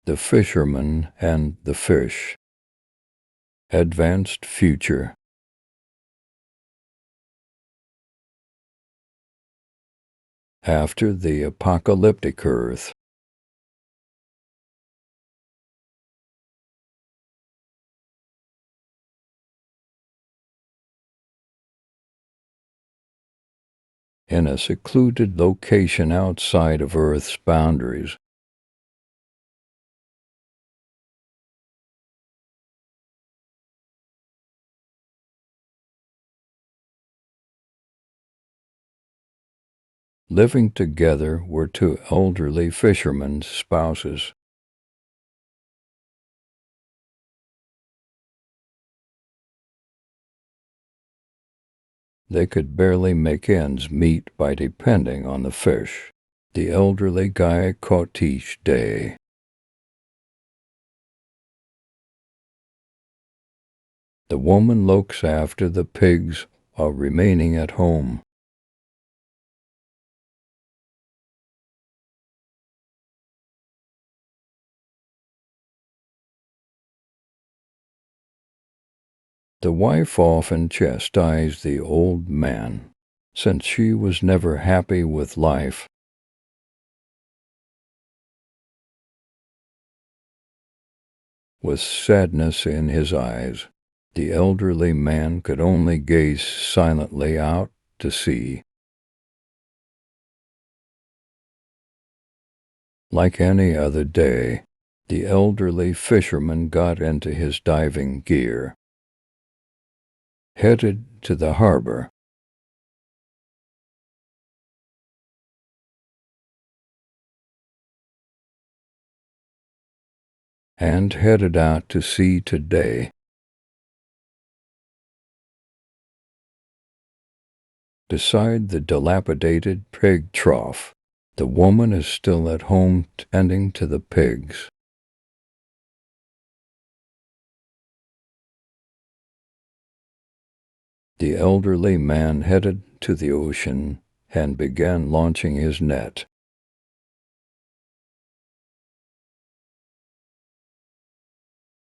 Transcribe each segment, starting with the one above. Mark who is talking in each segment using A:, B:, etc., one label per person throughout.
A: The Fisherman and the Fish. Advanced future. After the apocalyptic Earth. In a secluded location outside of Earth's boundaries. Living together were two elderly fishermen's spouses. They could barely make ends meet by depending on the fish the elderly guy caught each day. The woman looks after the pigs while remaining at home. The wife often chastised the old man, since she was never happy with life. With sadness in his eyes, the elderly man could only gaze silently out to sea. Like any other day, the elderly fisherman got into his diving gear, headed to the harbor. And headed out to sea today. Beside the dilapidated pig trough, the woman is still at home tending to the pigs. The elderly man headed to the ocean and began launching his net.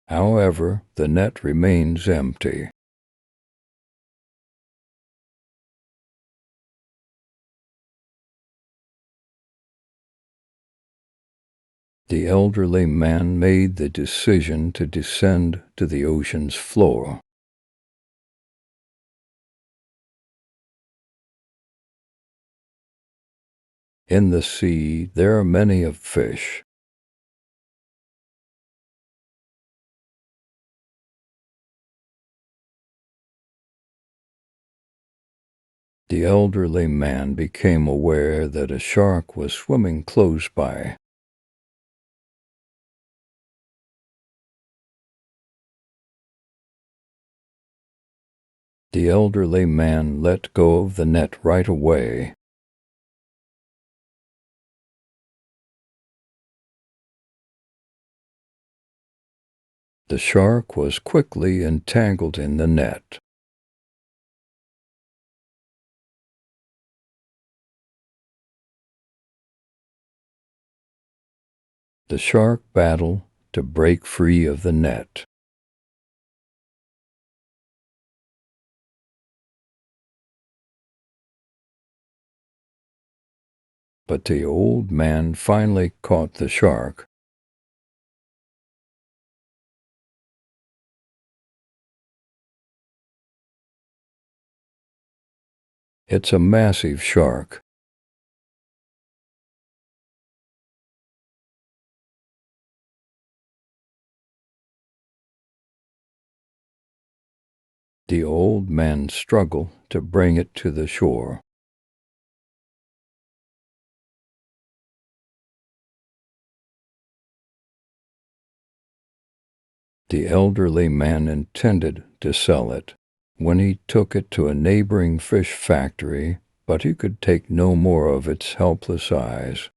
A: However, the net remains empty. The elderly man made the decision to descend to the ocean's floor. In the sea, there are many of fish. The elderly man became aware that a shark was swimming close by. The elderly man let go of the net right away. The shark was quickly entangled in the net. The shark battled to break free of the net. But the old man finally caught the shark. It's a massive shark. The old man struggled to bring it to the shore. The elderly man intended to sell it when he took it to a neighboring fish factory, but he could take no more of its helpless eyes.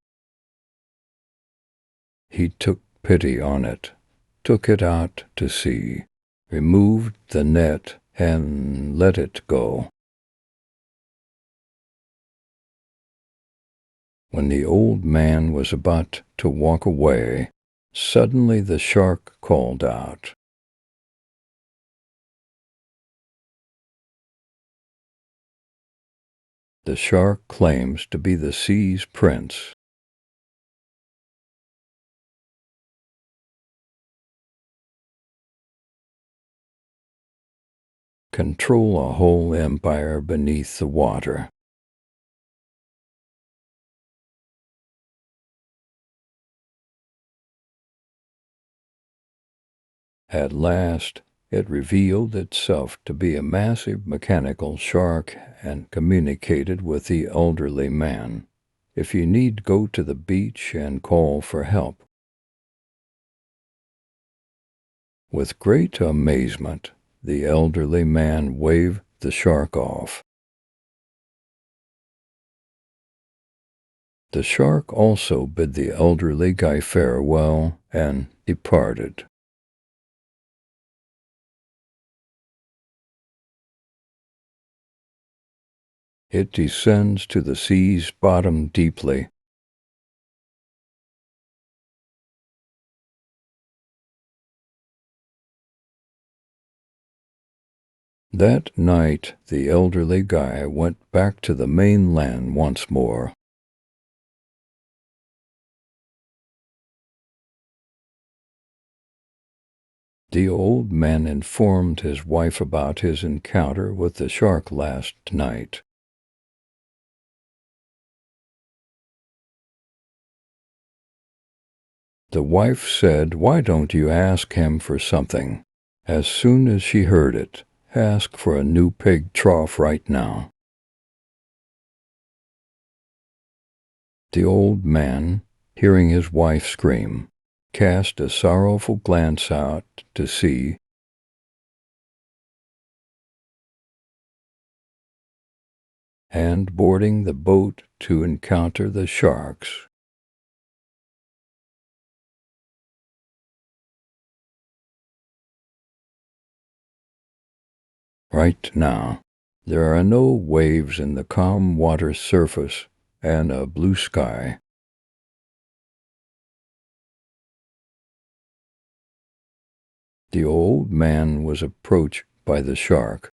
A: He took pity on it, took it out to sea, removed the net, and let it go. When the old man was about to walk away, Suddenly the shark called out. The shark claims to be the sea's prince. Control a whole empire beneath the water. At last, it revealed itself to be a massive mechanical shark and communicated with the elderly man. If you need, go to the beach and call for help. With great amazement, the elderly man waved the shark off. The shark also bid the elderly guy farewell and departed. It descends to the sea's bottom deeply. That night, the elderly guy went back to the mainland once more. The old man informed his wife about his encounter with the shark last night. The wife said, "Why don't you ask him for something?" As soon as she heard it, "Ask for a new pig trough right now." The old man, hearing his wife scream, cast a sorrowful glance out to sea and boarding the boat to encounter the sharks. Right now, there are no waves in the calm water surface and a blue sky. The old man was approached by the shark.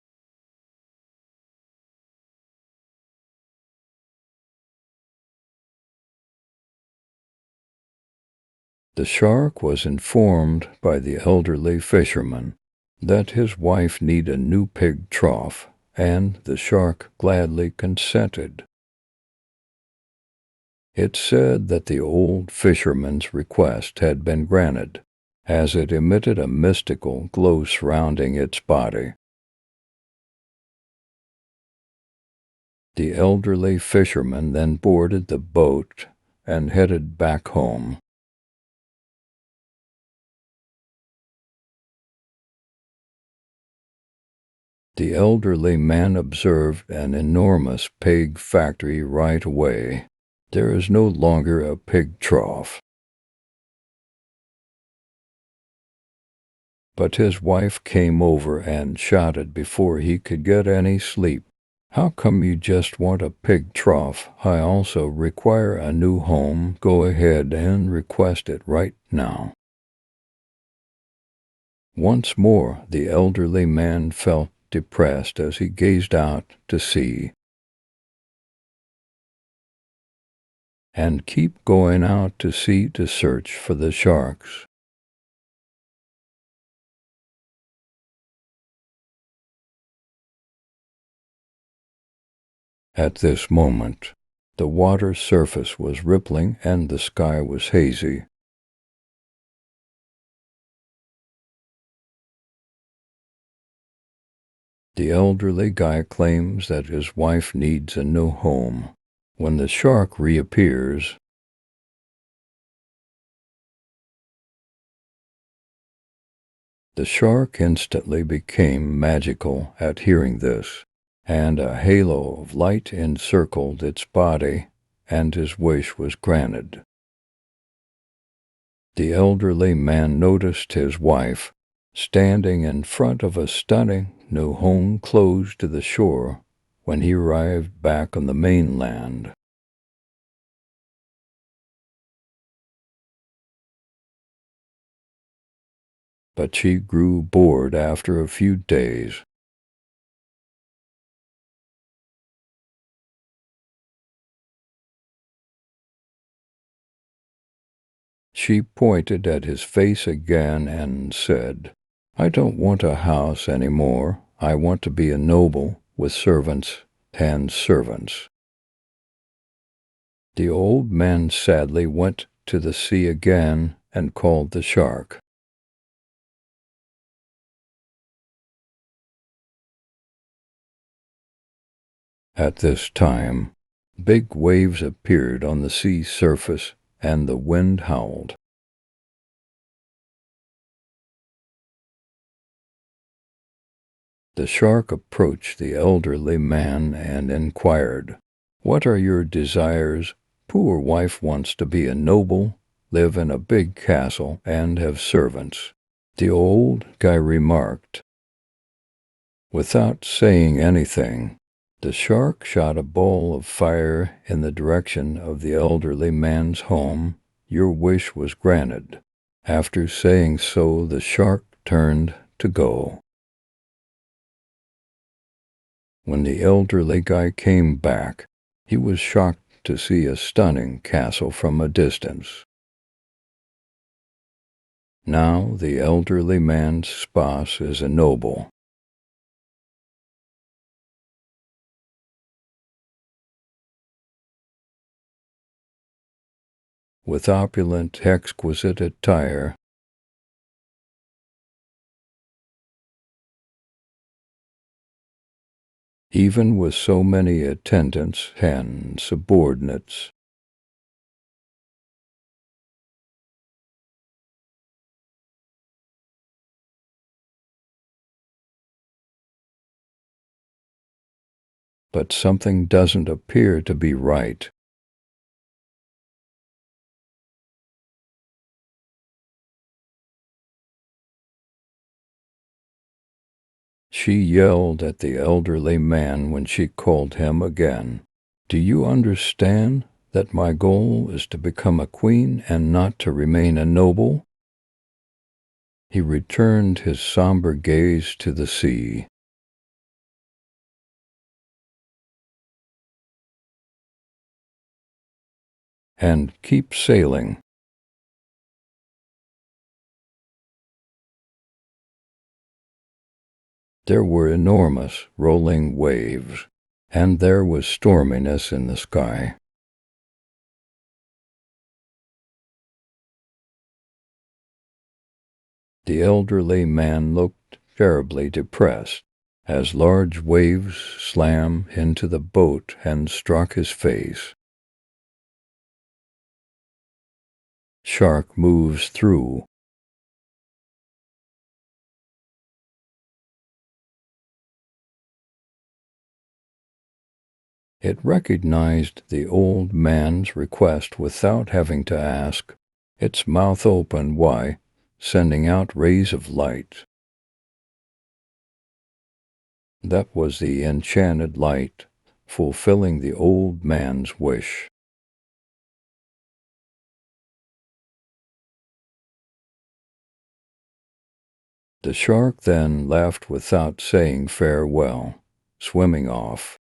A: The shark was informed by the elderly fisherman that his wife needed a new pig trough, and the shark gladly consented. It said that the old fisherman's request had been granted, as it emitted a mystical glow surrounding its body. The elderly fisherman then boarded the boat and headed back home. The elderly man observed an enormous pig factory right away. There is no longer a pig trough. But his wife came over and shouted before he could get any sleep, "How come you just want a pig trough? I also require a new home. Go ahead and request it right now." Once more the elderly man felt depressed as he gazed out to sea. And keep going out to sea to search for the sharks. At this moment, the water surface was rippling and the sky was hazy. The elderly guy claims that his wife needs a new home. When the shark reappears, the shark instantly became magical at hearing this, and a halo of light encircled its body, and his wish was granted. The elderly man noticed his wife standing in front of a stunning new home close to the shore when he arrived back on the mainland. but she grew bored after a few days. She pointed at his face again and said, "I don't want a house any more. I want to be a noble with servants and servants." The old man sadly went to the sea again and called the shark. At this time, big waves appeared on the sea surface and the wind howled. The shark approached the elderly man and inquired, "What are your desires? Poor wife wants to be a noble, live in a big castle, and have servants." The old guy remarked. Without saying anything, the shark shot a ball of fire in the direction of the elderly man's home. "Your wish was granted." After saying so, the shark turned to go. When the elderly guy came back, he was shocked to see a stunning castle from a distance. Now the elderly man's spouse is a noble. With opulent, exquisite attire, even with so many attendants and subordinates. But something doesn't appear to be right. She yelled at the elderly man when she called him again. "Do you understand that my goal is to become a queen and not to remain a noble?" He returned his somber gaze to the sea. "And keep sailing." There were enormous rolling waves, and there was storminess in the sky. The elderly man looked terribly depressed as large waves slammed into the boat and struck his face. Shark moves through. It recognized the old man's request without having to ask. Its mouth opened wide, sending out rays of light. That was the enchanted light, fulfilling the old man's wish. The shark then left without saying farewell, swimming off.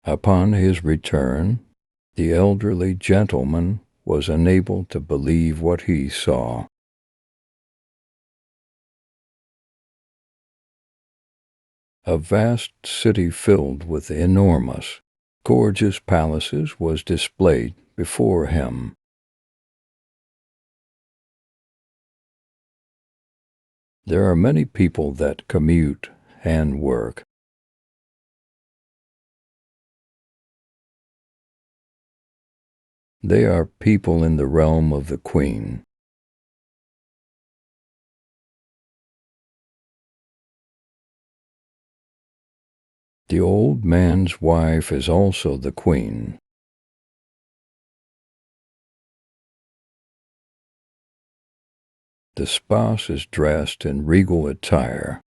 A: Upon his return, the elderly gentleman was unable to believe what he saw. A vast city filled with enormous, gorgeous palaces was displayed before him. There are many people that commute and work. They are people in the realm of the queen. The old man's wife is also the queen. The spouse is dressed in regal attire.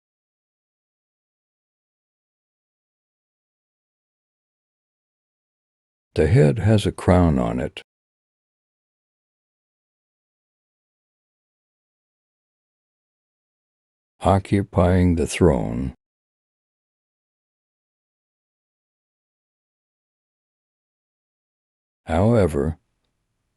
A: The head has a crown on it, occupying the throne. However,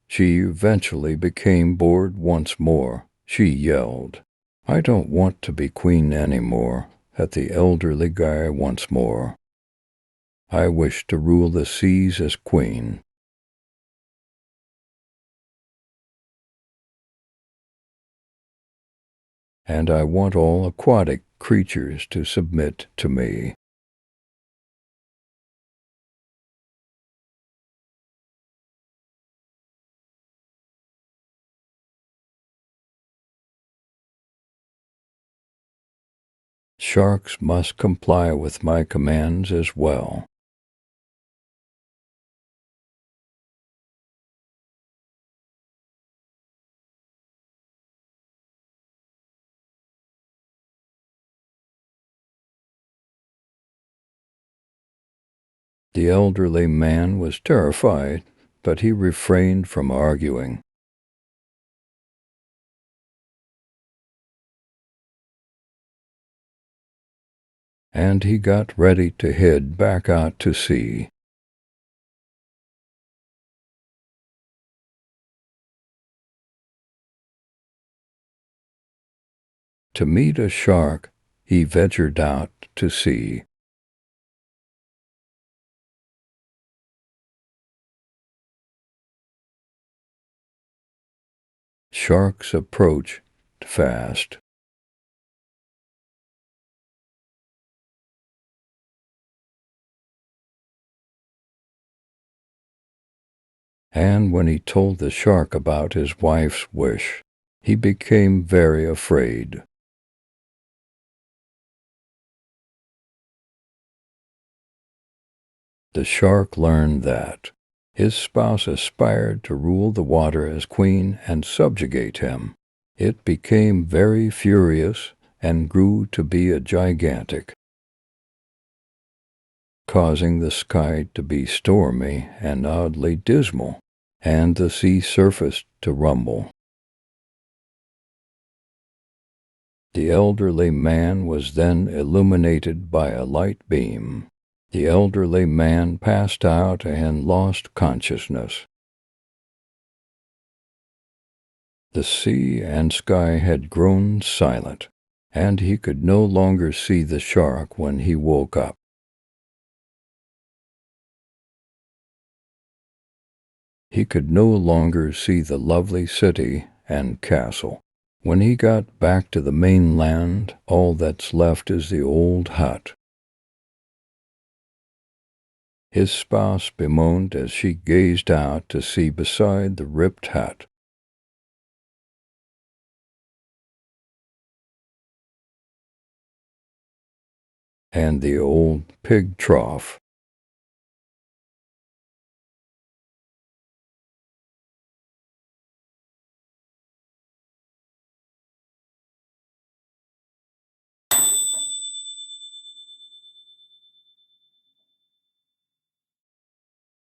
A: she eventually became bored once more. She yelled, "I don't want to be queen anymore," at the elderly guy once more. "I wish to rule the seas as queen." And I want all aquatic creatures to submit to me. Sharks must comply with my commands as well. The elderly man was terrified, but he refrained from arguing. And he got ready to head back out to sea. To meet a shark, he ventured out to sea. Sharks approached fast. And when he told the shark about his wife's wish, he became very afraid. The shark learned that his spouse aspired to rule the water as queen and subjugate him. It became very furious and grew to be a gigantic, causing the sky to be stormy and oddly dismal, and the sea surface to rumble. The elderly man was then illuminated by a light beam. The elderly man passed out and lost consciousness. The sea and sky had grown silent, and he could no longer see the shark when he woke up. He could no longer see the lovely city and castle. When he got back to the mainland, all that's left is the old hut. His spouse bemoaned as she gazed out to sea beside the ripped hut. And the old pig trough.